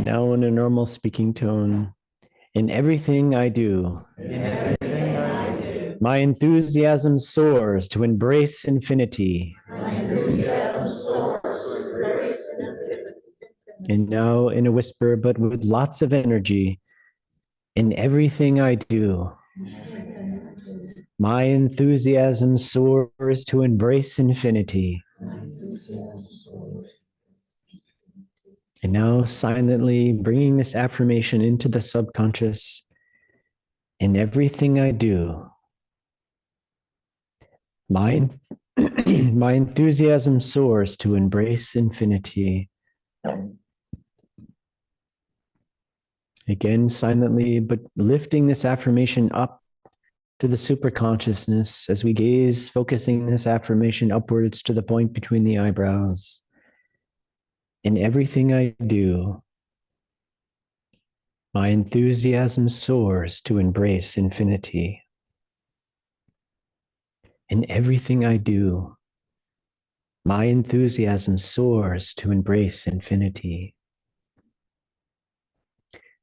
Now in a normal speaking tone. In everything I do, my enthusiasm soars to embrace infinity. And now in a whisper, but with lots of energy, in everything I do, my enthusiasm soars to embrace infinity. And now silently bringing this affirmation into the subconscious. In everything I do, my enthusiasm soars to embrace infinity. Again, silently, but lifting this affirmation up to the superconsciousness as we gaze, focusing this affirmation upwards to the point between the eyebrows. In everything I do, my enthusiasm soars to embrace infinity. In everything I do, my enthusiasm soars to embrace infinity.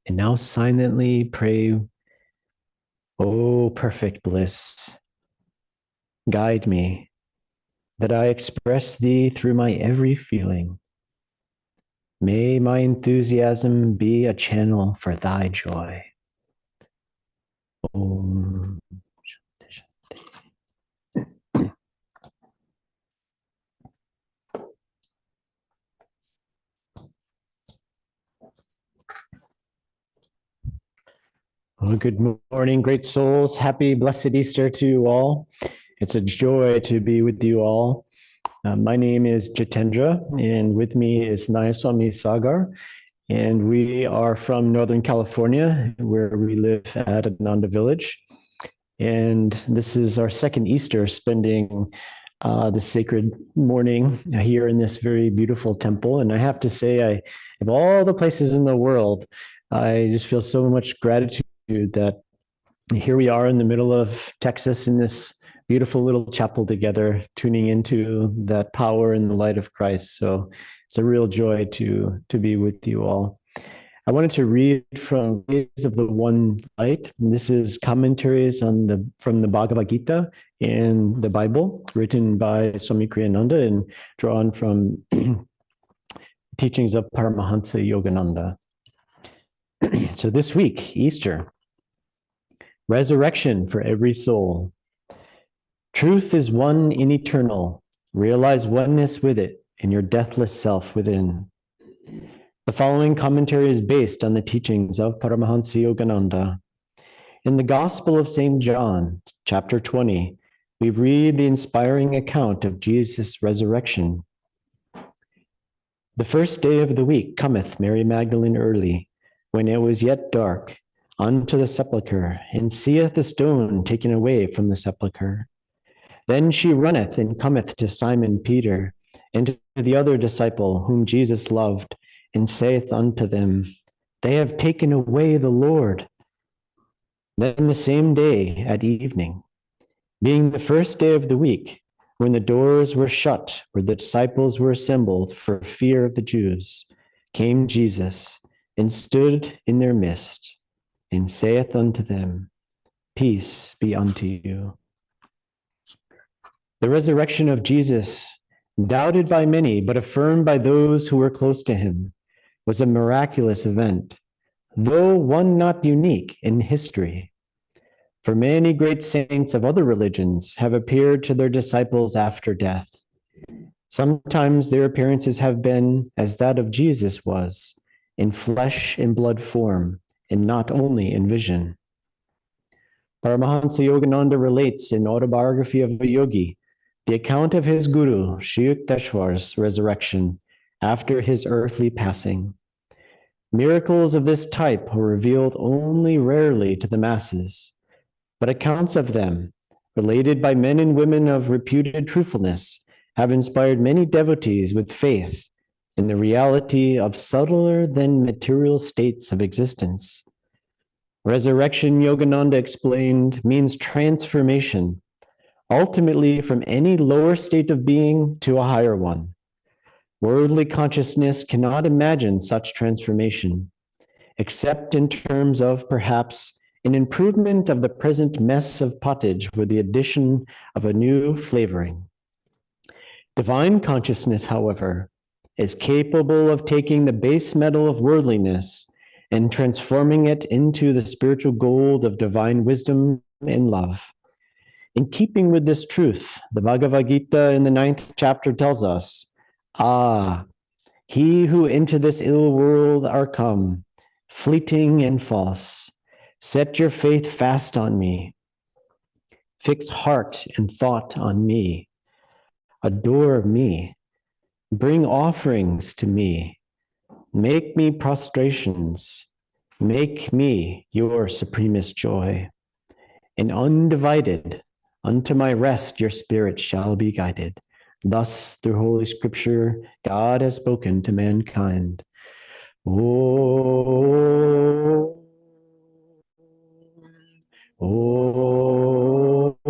And now silently pray, oh, perfect bliss, guide me, that I express thee through my every feeling. May my enthusiasm be a channel for thy joy. Om. Well, good morning, great souls. Happy blessed Easter to you all. It's a joy to be with you all. My name is Jitendra, and with me is Nayaswami Sagar, and we are from Northern California, where we live at Ananda Village. And this is our second Easter, spending the sacred morning here in this very beautiful temple. And I have to say, of all the places in the world, I just feel so much gratitude that here we are in the middle of Texas in this beautiful little chapel together, tuning into that power and the light of Christ. So it's a real joy to be with you all. I wanted to read from Ways of the One Light. This is commentaries from the Bhagavad Gita in the Bible, written by Swami Kriyananda and drawn from teachings of Paramahansa Yogananda. So this week, Easter, resurrection for every soul. Truth is one in eternal. Realize oneness with it in your deathless self within. The following commentary is based on the teachings of Paramahansa Yogananda. In the Gospel of St. John, chapter 20, we read the inspiring account of Jesus' resurrection. The first day of the week cometh Mary Magdalene early, when it was yet dark, unto the sepulchre, and seeth the stone taken away from the sepulchre. Then she runneth and cometh to Simon Peter, and to the other disciple whom Jesus loved, and saith unto them, They have taken away the Lord. Then the same day at evening, being the first day of the week, when the doors were shut, where the disciples were assembled for fear of the Jews, came Jesus, and stood in their midst, and saith unto them, Peace be unto you. The resurrection of Jesus, doubted by many, but affirmed by those who were close to him, was a miraculous event, though one not unique in history. For many great saints of other religions have appeared to their disciples after death. Sometimes their appearances have been as that of Jesus was, in flesh and blood form, and not only in vision. Paramahansa Yogananda relates in Autobiography of a Yogi the account of his guru, Sri Yukteswar's resurrection after his earthly passing. Miracles of this type are revealed only rarely to the masses, but accounts of them, related by men and women of reputed truthfulness, have inspired many devotees with faith in the reality of subtler than material states of existence. Resurrection, Yogananda explained, means transformation, ultimately from any lower state of being to a higher one. Worldly consciousness cannot imagine such transformation, except in terms of perhaps an improvement of the present mess of pottage with the addition of a new flavoring. Divine consciousness, however, is capable of taking the base metal of worldliness and transforming it into the spiritual gold of divine wisdom and love. In keeping with this truth, the Bhagavad Gita in the 9th chapter tells us, he who into this ill world are come, fleeting and false, set your faith fast on me. Fix heart and thought on me. Adore me. Bring offerings to me. Make me prostrations. Make me your supremest joy. And undivided, unto my rest your spirit shall be guided. Thus, through Holy Scripture, God has spoken to mankind. Oh, oh, oh.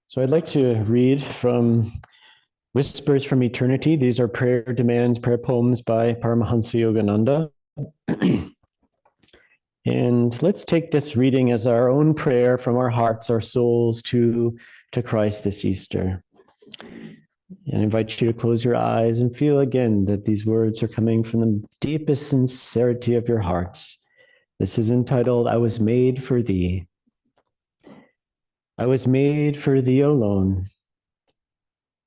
So I'd like to read from Whispers from Eternity. These are prayer demands, prayer poems by Paramahansa Yogananda. And let's take this reading as our own prayer from our hearts, our souls to Christ this Easter. And I invite you to close your eyes and feel again that these words are coming from the deepest sincerity of your hearts. This is entitled, I Was Made for Thee. I was made for thee alone.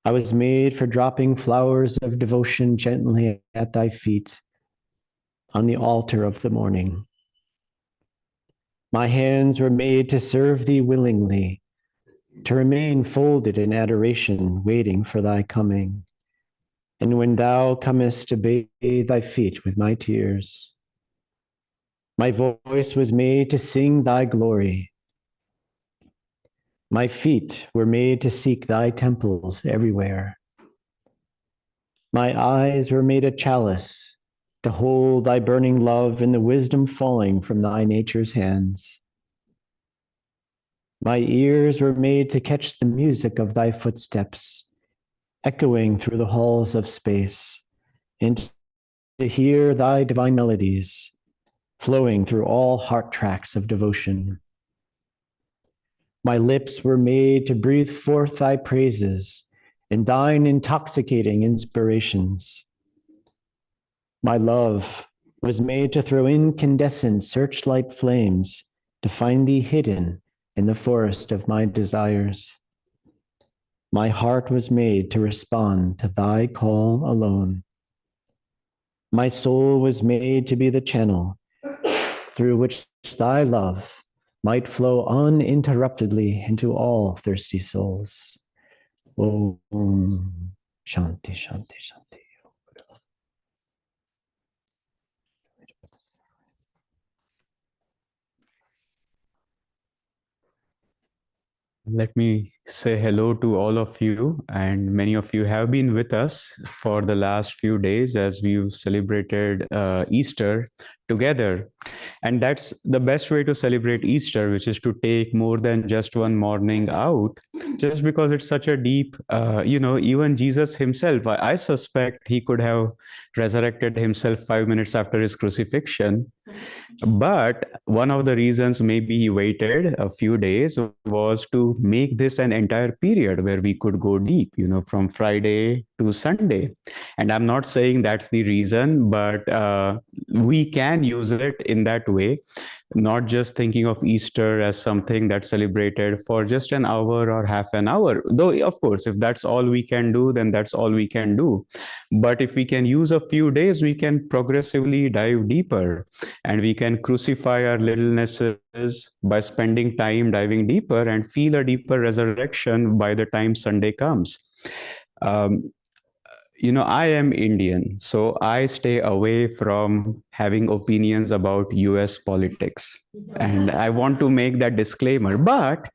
I was made for dropping flowers of devotion gently at thy feet on the altar of the morning. My hands were made to serve thee willingly, to remain folded in adoration, waiting for thy coming. And when thou comest to bathe thy feet with my tears, my voice was made to sing thy glory. My feet were made to seek thy temples everywhere. My eyes were made a chalice to hold thy burning love and the wisdom falling from thy nature's hands. My ears were made to catch the music of thy footsteps, echoing through the halls of space, and to hear thy divine melodies flowing through all heart tracks of devotion. My lips were made to breathe forth thy praises and thine intoxicating inspirations. My love was made to throw incandescent searchlight flames to find thee hidden in the forest of my desires. My heart was made to respond to thy call alone. My soul was made to be the channel through which thy love might flow uninterruptedly into all thirsty souls. Om Shanti, Shanti, Shanti. Let me say hello to all of you, and many of you have been with us for the last few days as we've celebrated Easter together. And that's the best way to celebrate Easter, which is to take more than just one morning out, just because it's such a deep, even Jesus himself, I suspect he could have resurrected himself 5 minutes after his crucifixion. But one of the reasons maybe he waited a few days was to make this an entire period where we could go deep, from Friday to Sunday. And I'm not saying that's the reason, but we can use it in that way, not just thinking of Easter as something that's celebrated for just an hour or half an hour. Though, of course, if that's all we can do, then that's all we can do. But if we can use a few days, we can progressively dive deeper, and we can crucify our littlenesses by spending time diving deeper and feel a deeper resurrection by the time Sunday comes. I am Indian, so I stay away from having opinions about US politics. And I want to make that disclaimer. But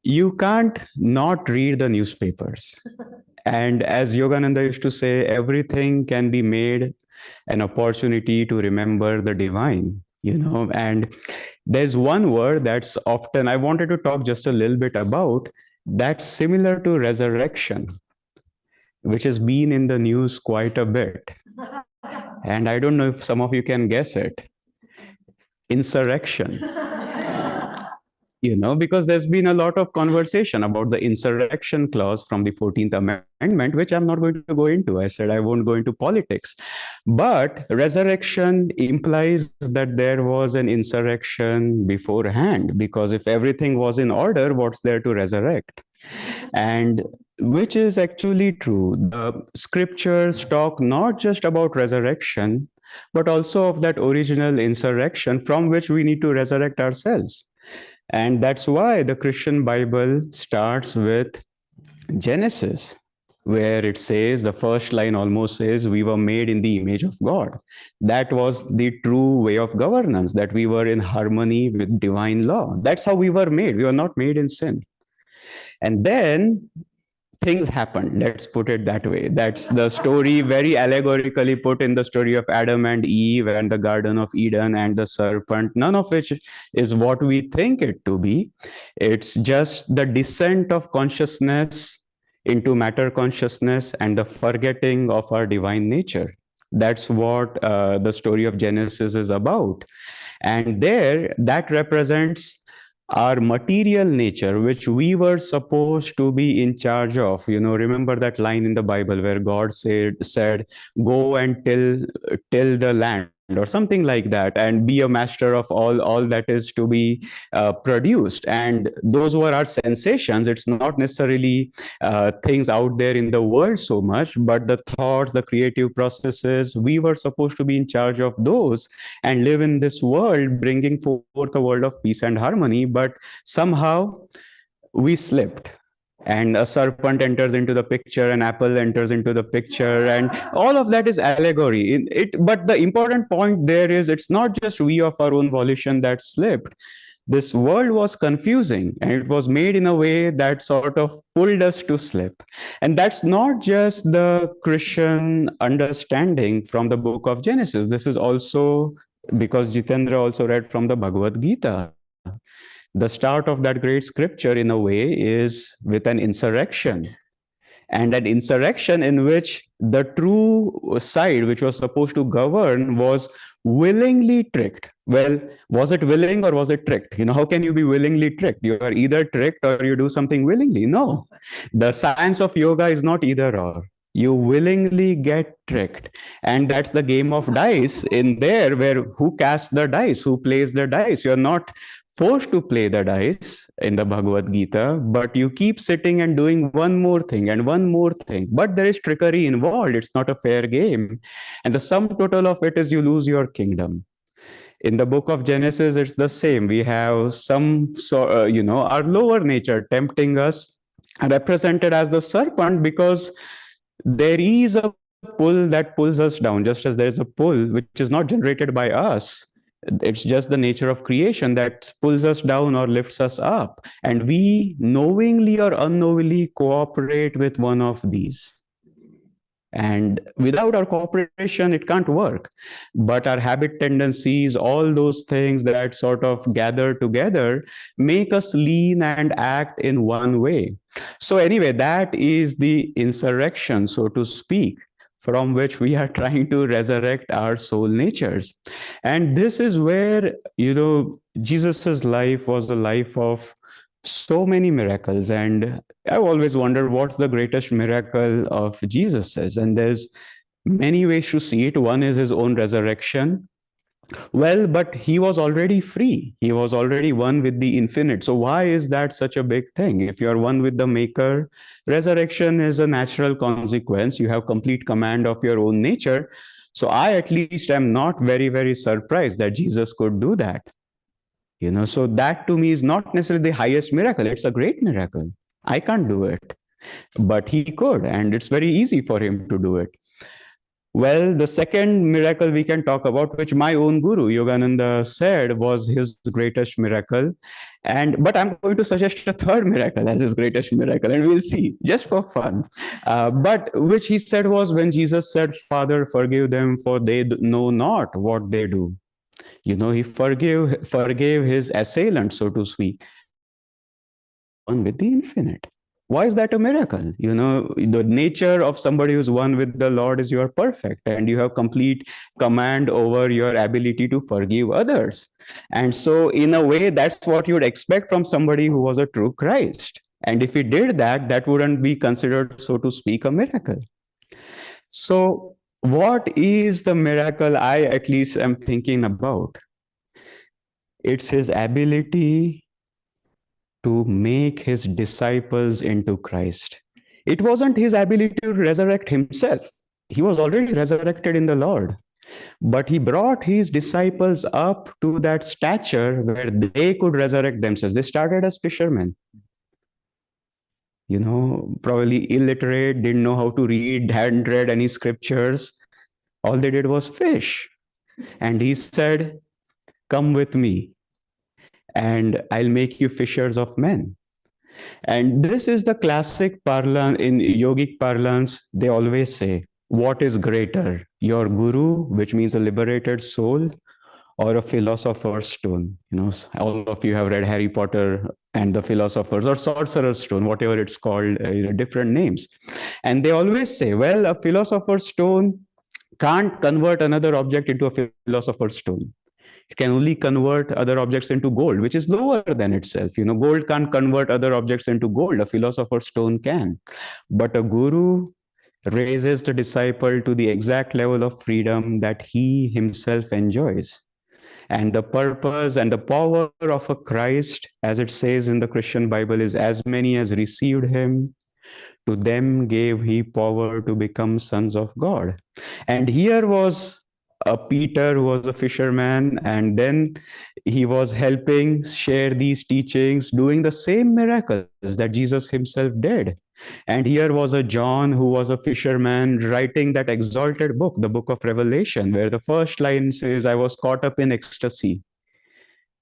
you can't not read the newspapers. And as Yogananda used to say, everything can be made an opportunity to remember the divine, and there's one word that's often I wanted to talk just a little bit about, that's similar to resurrection, which has been in the news quite a bit. And I don't know if some of you can guess it. Insurrection. Because there's been a lot of conversation about the insurrection clause from the 14th Amendment, which I'm not going to go into. I said I won't go into politics. But resurrection implies that there was an insurrection beforehand, because if everything was in order, what's there to resurrect? And which is actually true. The scriptures talk not just about resurrection, but also of that original insurrection from which we need to resurrect ourselves. And that's why the Christian Bible starts with Genesis, where it says, the first line almost says, we were made in the image of God. That was the true way of governance, that we were in harmony with divine law. That's how we were made. We were not made in sin. And then things happened, let's put it that way. That's the story, very allegorically put in the story of Adam and Eve and the Garden of Eden and the serpent, none of which is what we think it to be. It's just the descent of consciousness into matter consciousness and the forgetting of our divine nature. That's what the story of Genesis is about. And there, that represents our material nature, which we were supposed to be in charge of. Remember that line in the Bible where God said, go and till the land, or something like that, and be a master of all that is to be produced. And those were our sensations. It's not necessarily things out there in the world so much, but the thoughts, the creative processes, we were supposed to be in charge of those and live in this world, bringing forth a world of peace and harmony. But somehow we slipped, and a serpent enters into the picture, an apple enters into the picture, and all of that is allegory. But the important point there is, it's not just we of our own volition that slipped. This world was confusing, and it was made in a way that sort of pulled us to slip. And that's not just the Christian understanding from the book of Genesis. This is also because Jitendra also read from the Bhagavad Gita. The start of that great scripture, in a way, is with an insurrection. And an insurrection in which the true side, which was supposed to govern, was willingly tricked. Well, was it willing or was it tricked? How can you be willingly tricked? You are either tricked or you do something willingly. No, the science of yoga is not either or. You willingly get tricked. And that's the game of dice in there, where who casts the dice, who plays the dice. You're not forced to play the dice in the Bhagavad Gita, but you keep sitting and doing one more thing and one more thing. But there is trickery involved. It's not a fair game. And the sum total of it is you lose your kingdom. In the book of Genesis, it's the same. We have our lower nature tempting us, represented as the serpent, because there is a pull that pulls us down, just as there is a pull which is not generated by us. It's just the nature of creation that pulls us down or lifts us up. And we knowingly or unknowingly cooperate with one of these. And without our cooperation, it can't work. But our habit tendencies, all those things that sort of gather together, make us lean and act in one way. So anyway, that is the insurrection, so to speak, from which we are trying to resurrect our soul natures. And this is where, Jesus's life was the life of so many miracles. And I've always wondered, what's the greatest miracle of Jesus's? And there's many ways to see it. One is his own resurrection. Well, but he was already free. He was already one with the infinite. So why is that such a big thing? If you're one with the maker, resurrection is a natural consequence. You have complete command of your own nature. So I, at least, am not very, very surprised that Jesus could do that. So that to me is not necessarily the highest miracle. It's a great miracle. I can't do it, but he could, and it's very easy for him to do it. Well, the second miracle we can talk about, which my own guru Yogananda said was his greatest miracle, but I'm going to suggest a third miracle as his greatest miracle, and we'll see just for fun. But which he said was when Jesus said, "Father, forgive them, for they know not what they do." He forgave his assailant, so to speak, one with the infinite. Why is that a miracle? The nature of somebody who's one with the Lord is you are perfect and you have complete command over your ability to forgive others. And so, in a way, that's what you would expect from somebody who was a true Christ. And if he did that, that wouldn't be considered, so to speak, a miracle. So, what is the miracle I at least am thinking about? It's his ability to make his disciples into Christ. It wasn't his ability to resurrect himself. He was already resurrected in the Lord. But he brought his disciples up to that stature where they could resurrect themselves. They started as fishermen, probably illiterate, didn't know how to read, hadn't read any scriptures. All they did was fish. And he said, "Come with me, and I'll make you fishers of men." And this is the classic parlance in yogic parlance. They always say, what is greater, your guru, which means a liberated soul, or a philosopher's stone? All of you have read Harry Potter and the philosopher's or sorcerer's stone, whatever it's called, different names. And they always say, well, a philosopher's stone can't convert another object into a philosopher's stone. It can only convert other objects into gold, which is lower than itself. Gold can't convert other objects into gold. A philosopher's stone can. But a guru raises the disciple to the exact level of freedom that he himself enjoys. And the purpose and the power of a Christ, as it says in the Christian Bible, is as many as received him, to them gave he power to become sons of God. And here was a Peter who was a fisherman, and then he was helping share these teachings, doing the same miracles that Jesus himself did. And here was a John who was a fisherman writing that exalted book, the book of Revelation, where the first line says, "I was caught up in ecstasy,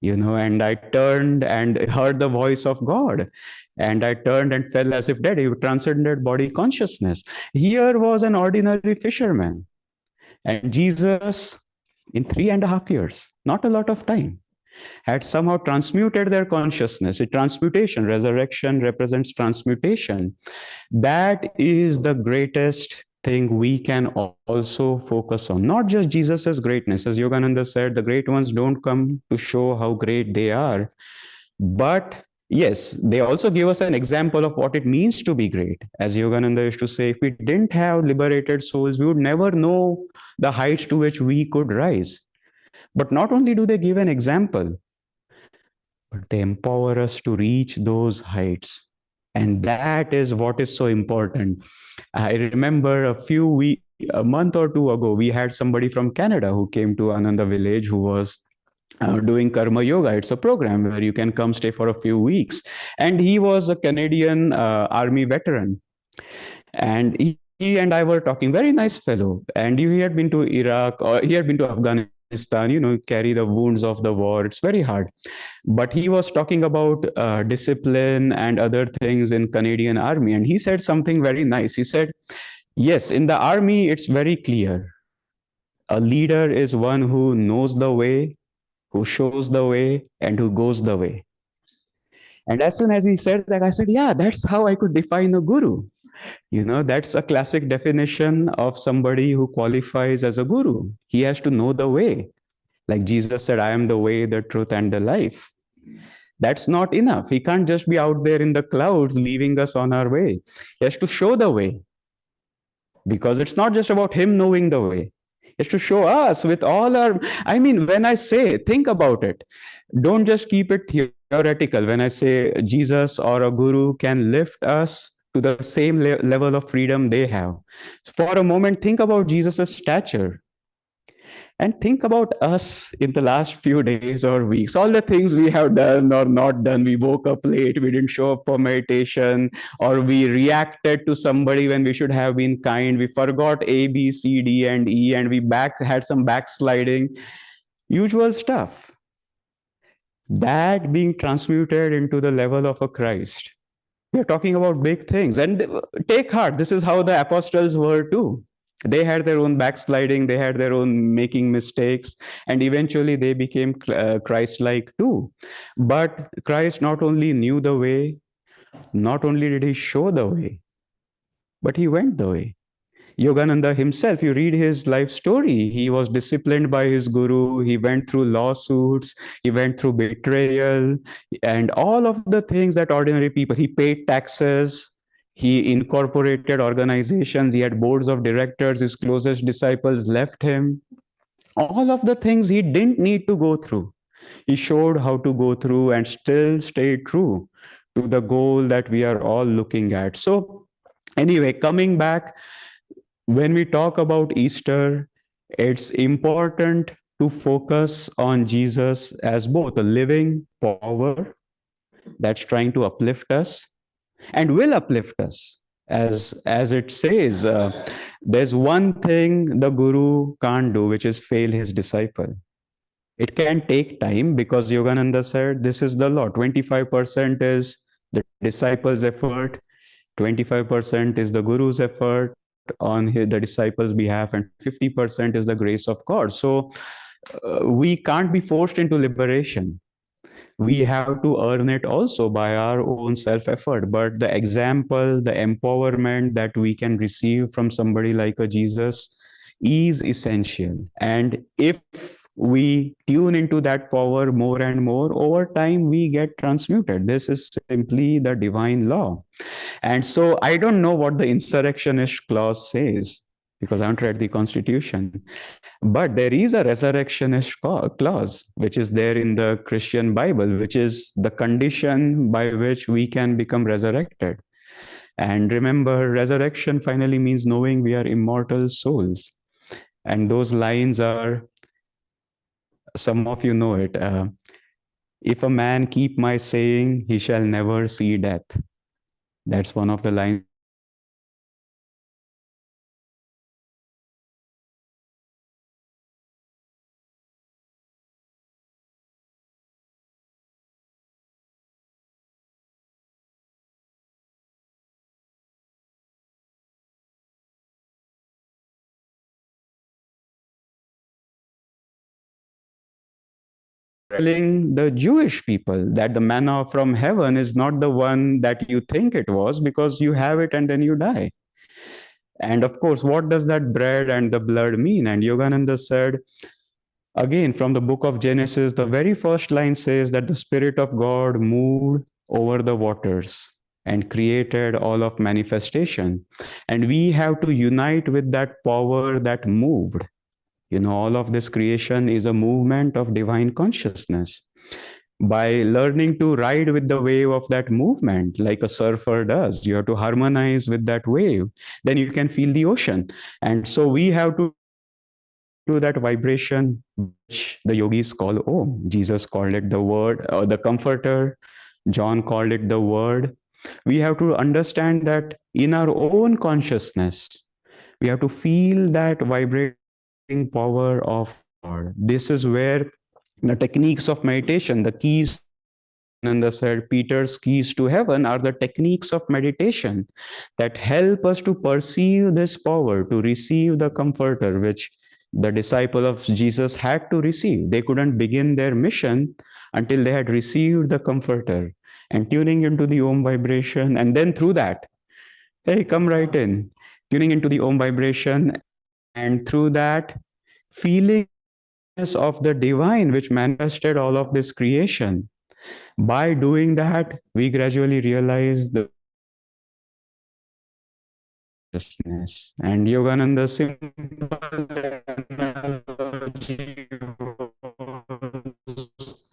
and I turned and heard the voice of God. And I turned and fell as if dead." He transcended body consciousness. Here was an ordinary fisherman. And Jesus, in 3.5 years, not a lot of time, had somehow transmuted their consciousness. A transmutation, resurrection represents transmutation. That is the greatest thing we can also focus on. Not just Jesus's greatness. As Yogananda said, the great ones don't come to show how great they are. But yes, they also give us an example of what it means to be great. As Yogananda used to say, if we didn't have liberated souls, we would never know the heights to which we could rise. But not only do they give an example, but they empower us to reach those heights. And that is what is so important. I remember a month or two ago, we had somebody from Canada who came to Ananda Village who was doing Karma Yoga. It's a program where you can come stay for a few weeks. And he was a Canadian Army veteran. And he and I were talking, very nice fellow. And he had been to Iraq, or he had been to Afghanistan, carry the wounds of the war. It's very hard. But he was talking about discipline and other things in Canadian Army. And he said something very nice. He said, yes, in the Army, it's very clear. A leader is one who knows the way, who shows the way, and who goes the way. And as soon as he said that, I said, yeah, that's how I could define a guru. That's a classic definition of somebody who qualifies as a guru. He has to know the way. Like Jesus said, I am the way, the truth, and the life. That's not enough. He can't just be out there in the clouds leaving us on our way. He has to show the way. Because it's not just about him knowing the way. It's to show us with all our, when I say, think about it. Don't just keep it theoretical. When I say Jesus or a guru can lift us to the same level of freedom they have. For a moment, think about Jesus' stature. And think about us in the last few days or weeks, all the things we have done or not done. We woke up late, we didn't show up for meditation, or we reacted to somebody when we should have been kind. We forgot A, B, C, D, and E, and we had some backsliding, usual stuff. That being transmuted into the level of a Christ. We're talking about big things. And take heart, this is how the apostles were too. They had their own backsliding, they had their own making mistakes, and eventually they became Christ-like too. But Christ not only knew the way, not only did he show the way, but he went the way. Yogananda himself, you read his life story, he was disciplined by his guru, he went through lawsuits, he went through betrayal, and all of the things that ordinary people, he paid taxes, he incorporated organizations, he had boards of directors, his closest disciples left him. All of the things he didn't need to go through. He showed how to go through and still stay true to the goal that we are all looking at. So, anyway, coming back, when we talk about Easter, it's important to focus on Jesus as both a living power that's trying to uplift us and will uplift us. As it says, there's one thing the guru can't do, which is fail his disciple. It can take time because Yogananda said this is the law. 25% is the disciple's effort, 25% is the guru's effort on the disciples' behalf, and 50% is the grace of God. So we can't be forced into liberation. We have to earn it also by our own self-effort. But the example, the empowerment that we can receive from somebody like a Jesus is essential. And if we tune into that power more and more, over time we get transmuted. This is simply the divine law. And so I don't know what the insurrectionist clause says, because I haven't read the Constitution. But there is a resurrectionist clause, which is there in the Christian Bible, which is the condition by which we can become resurrected. And remember, resurrection finally means knowing we are immortal souls. And those lines are, some of you know it. If a man keep my saying, he shall never see death. That's one of the lines. Telling the Jewish people that the manna from heaven is not the one that you think it was, because you have it and then you die. And of course, what does that bread and the blood mean? And Yogananda said, again, from the book of Genesis, the very first line says that the Spirit of God moved over the waters and created all of manifestation. And we have to unite with that power that moved. You know, all of this creation is a movement of divine consciousness. By learning to ride with the wave of that movement, like a surfer does, you have to harmonize with that wave. Then you can feel the ocean. And so we have to do that vibration, which the yogis call Om. Jesus called it the word, or the comforter. John called it the word. We have to understand that in our own consciousness, we have to feel that vibrating power of God. This is where the techniques of meditation, the keys, and said Peter's keys to heaven are the techniques of meditation that help us to perceive this power, to receive the comforter, which the disciple of Jesus had to receive. They couldn't begin their mission until they had received the comforter and tuning into the Om vibration. And then through that, hey, come right in, tuning into the Om vibration, and through that, feeling of the divine which manifested all of this creation. By doing that, we gradually realize the consciousness. And Yogananda's simple analogy was,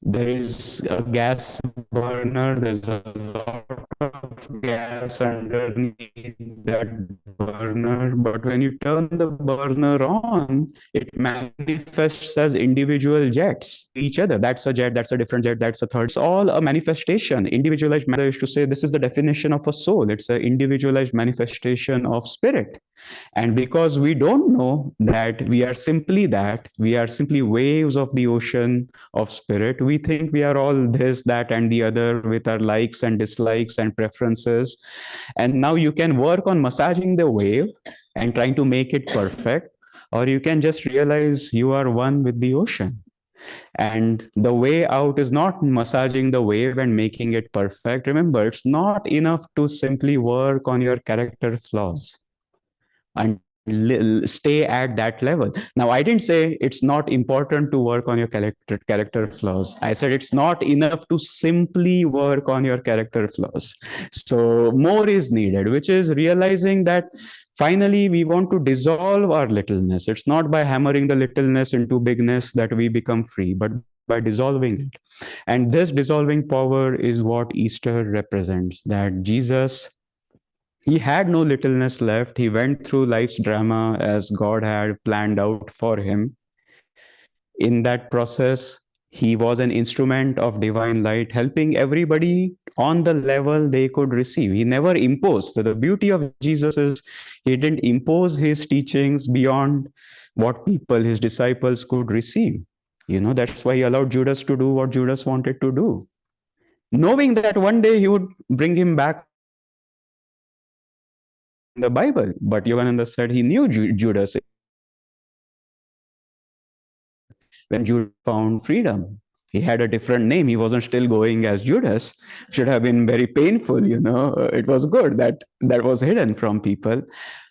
there is a gas burner, there's a lot of gas underneath that burner, but when you turn the burner on, it manifests as individual jets each other. That's a jet, that's a different jet, that's a third. It's all a manifestation. Individualized matter is to say this is the definition of a soul. It's an individualized manifestation of spirit. And because we don't know that we are simply that, we are simply waves of the ocean of spirit, we think we are all this, that, and the other with our likes and dislikes and preferences. And now you can work on massaging the wave and trying to make it perfect, or you can just realize you are one with the ocean. And the way out is not massaging the wave and making it perfect. Remember, it's not enough to simply work on your character flaws and stay at that level. Now, I didn't say it's not important to work on your character flaws. I said it's not enough to simply work on your character flaws. So more is needed, which is realizing that finally we want to dissolve our littleness. It's not by hammering the littleness into bigness that we become free, but by dissolving it. And this dissolving power is what Easter represents, that Jesus, he had no littleness left. He went through life's drama as God had planned out for him. In that process, he was an instrument of divine light, helping everybody on the level they could receive. He never imposed. So the beauty of Jesus is he didn't impose his teachings beyond what people, his disciples, could receive. That's why he allowed Judas to do what Judas wanted to do, knowing that one day he would bring him back in the Bible. But Yogananda said he knew Judas when Judas found freedom. He had a different name. He wasn't still going as Judas. Should have been very painful, It was good that that was hidden from people.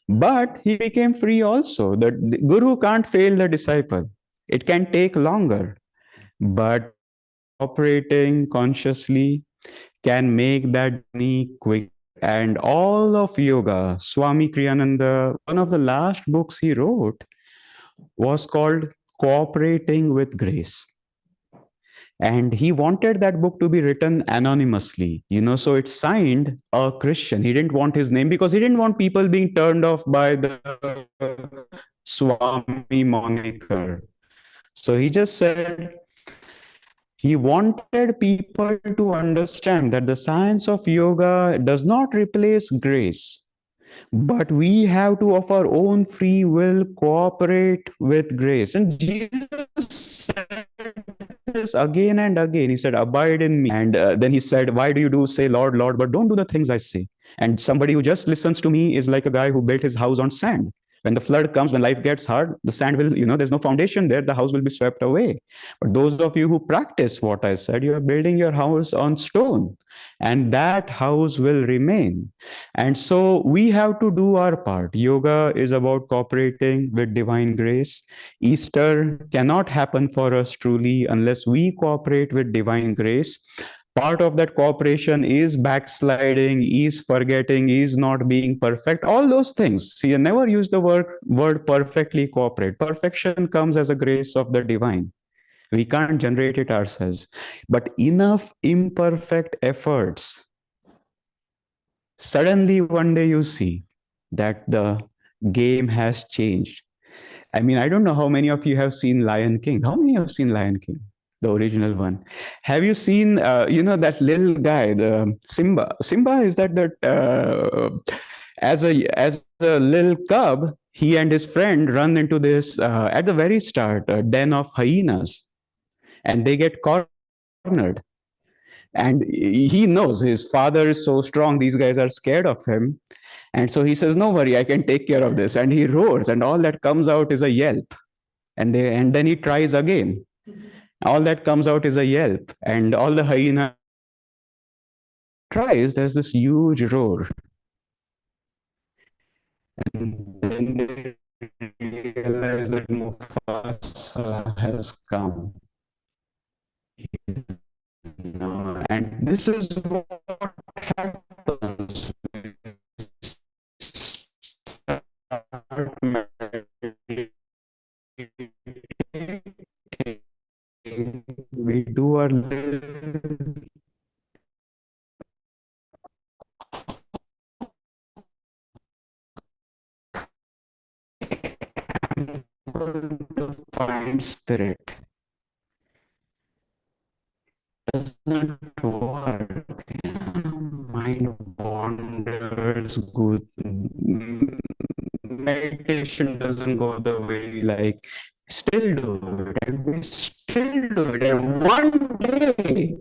But he became free also. The guru can't fail the disciple. It can take longer, but operating consciously can make that journey quick. And all of yoga, Swami Kriyananda, one of the last books he wrote was called Cooperating with Grace. And he wanted that book to be written anonymously, so it's signed a Christian. He didn't want his name because he didn't want people being turned off by the Swami moniker. So he just said, he wanted people to understand that the science of yoga does not replace grace, but we have to, of our own free will, cooperate with grace. And Jesus said this again and again. He said, abide in me. And then he said, why do you say, Lord, Lord, but don't do the things I say? And somebody who just listens to me is like a guy who built his house on sand. When the flood comes, when life gets hard, the sand will, there's no foundation there, the house will be swept away. But those of you who practice what I said, you are building your house on stone, and that house will remain. And so we have to do our part. Yoga is about cooperating with divine grace. Easter cannot happen for us truly unless we cooperate with divine grace. Part of that cooperation is backsliding, is forgetting, is not being perfect, all those things. See, I never use the word perfectly cooperate. Perfection comes as a grace of the divine. We can't generate it ourselves. But enough imperfect efforts, suddenly one day you see that the game has changed. I mean, I don't know how many of you have seen Lion King. How many have seen Lion King? The original one. Have you seen, that little guy, the Simba? Simba is that as a little cub, he and his friend run into this at the very start, a den of hyenas, and they get cornered. And he knows his father is so strong; these guys are scared of him. And so he says, "No worry, I can take care of this." And he roars, and all that comes out is a yelp. And then he tries again. All that comes out is a yelp, and all the hyena tries. There's this huge roar, and then they realize that Mufasa has come. And this is what happens. We do our little going to find spirit. Doesn't work. Mind wanders, good. Meditation doesn't go the way like still do it and we still do it. And one day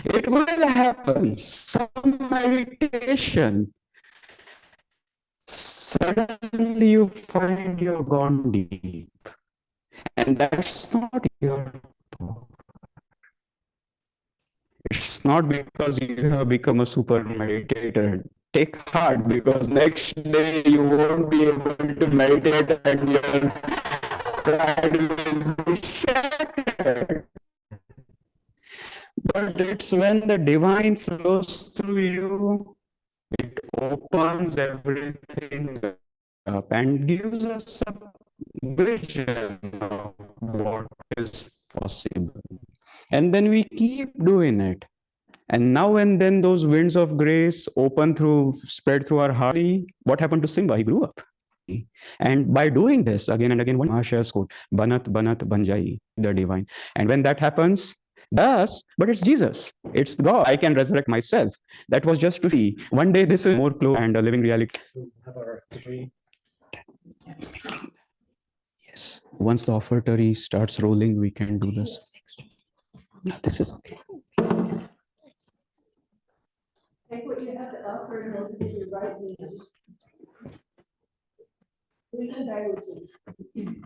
it will happen. Some meditation. Suddenly you find you're gone deep. And that's not your fault. It's not because you have become a super meditator. Take heart because next day you won't be able to meditate and your pride will be shattered. But it's when the divine flows through you, it opens everything up and gives us a vision of what is possible. And then we keep doing it. And now and then those winds of grace spread through our heart. What happened to Simba? He grew up. And by doing this again and again, one Mahashaya's quote, Banat Banat Banjai, the divine. And when that happens, but it's Jesus, it's God. I can resurrect myself. That was just to see. One day this is more close and a living reality. Yes. Once the offertory starts rolling, we can do this. No, this is okay. Take what you have to offer and hold it with your right hand. Please and I would